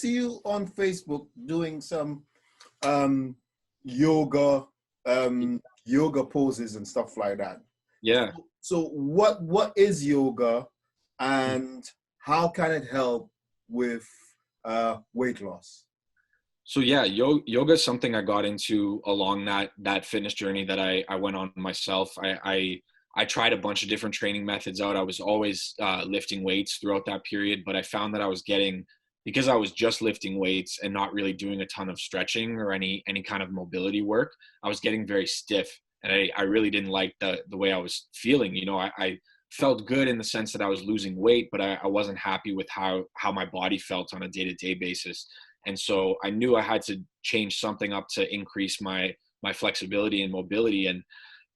see you on Facebook doing some yoga yoga poses and stuff like that. Yeah. So what is yoga, and how can it help with weight loss? So yeah, yoga is something I got into along that fitness journey that I went on myself. I tried a bunch of different training methods out. I was always lifting weights throughout that period, but I found that I was getting, because I was just lifting weights and not really doing a ton of stretching or any kind of mobility work, I was getting very stiff, and I really didn't like the way I was feeling. You know, I felt good in the sense that I was losing weight, but I wasn't happy with how my body felt on a day-to-day basis. And so I knew I had to change something up to increase my flexibility and mobility. And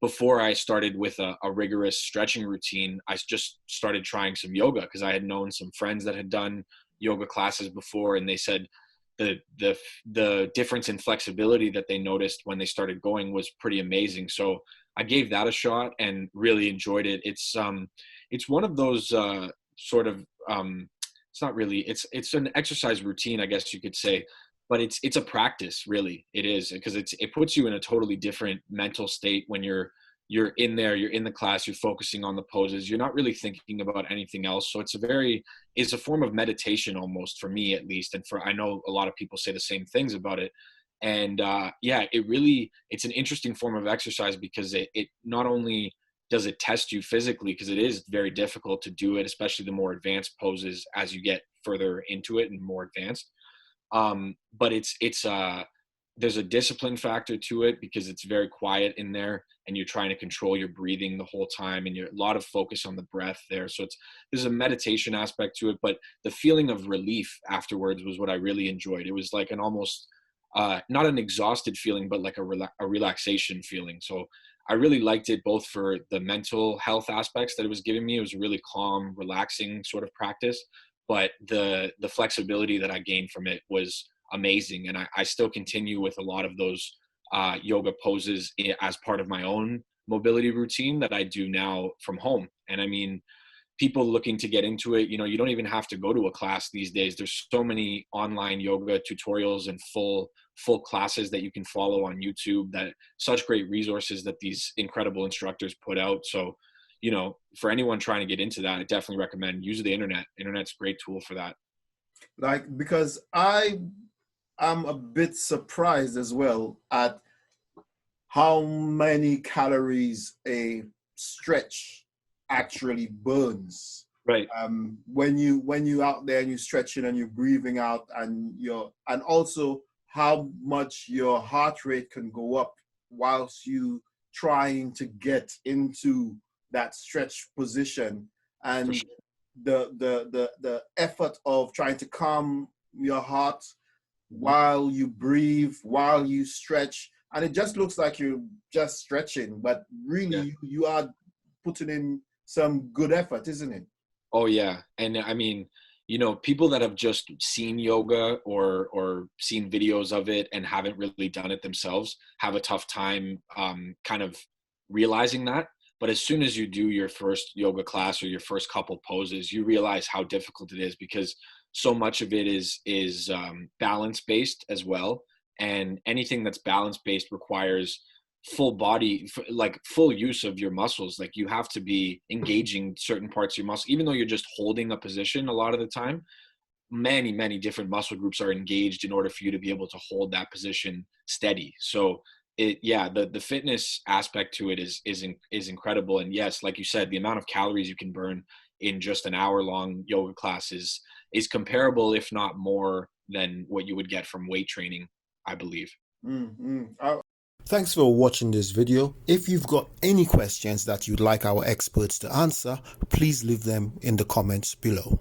before I started with a rigorous stretching routine, I just started trying some yoga, because I had known some friends that had done yoga classes before, and they said the difference in flexibility that they noticed when they started going was pretty amazing. So I gave that a shot and really enjoyed it. It's one of those sort of it's not really, it's an exercise routine, I guess you could say, but it's a practice, really. It is, because it puts you in a totally different mental state when you're in there, you're in the class, you're focusing on the poses, you're not really thinking about anything else. So it's a form of meditation almost, for me at least, and I know a lot of people say the same things about it. And yeah, it's an interesting form of exercise, because it not only does it test you physically, because it is very difficult to do it, especially the more advanced poses as you get further into it and more advanced. But there's a discipline factor to it, because it's very quiet in there and you're trying to control your breathing the whole time, and a lot of focus on the breath there. So there's a meditation aspect to it, but the feeling of relief afterwards was what I really enjoyed. It was like an almost, not an exhausted feeling, but like a relaxation feeling. So I really liked it, both for the mental health aspects that it was giving me. It was a really calm, relaxing sort of practice, but the flexibility that I gained from it was amazing. And I still continue with a lot of those yoga poses as part of my own mobility routine that I do now from home. And I mean, people looking to get into it, you know, you don't even have to go to a class these days. There's so many online yoga tutorials and full classes that you can follow on YouTube, that such great resources that these incredible instructors put out. So, you know, for anyone trying to get into that, I definitely recommend use the internet. Internet's a great tool for that. Like, because I'm a bit surprised as well at how many calories a stretch actually burns. Right. When you out there and you're stretching and you're breathing out, and also how much your heart rate can go up whilst you trying to get into that stretch position, and Sure. the effort of trying to calm your heart while you breathe, while you stretch, and it just looks like you're just stretching, but really you are putting in some good effort, isn't it? Oh yeah. And I mean, you know, people that have just seen yoga or seen videos of it and haven't really done it themselves have a tough time kind of realizing that. But as soon as you do your first yoga class or your first couple poses, you realize how difficult it is, because so much of it is balance based as well. And anything that's balance based requires full body, like full use of your muscles. Like you have to be engaging certain parts of your muscle, even though you're just holding a position a lot of the time. Many different muscle groups are engaged in order for you to be able to hold that position steady. So the fitness aspect to it is incredible. And yes, like you said, the amount of calories you can burn in just an hour long yoga class is comparable, if not more, than what you would get from weight training, I believe. Thanks for watching this video. If you've got any questions that you'd like our experts to answer, please leave them in the comments below.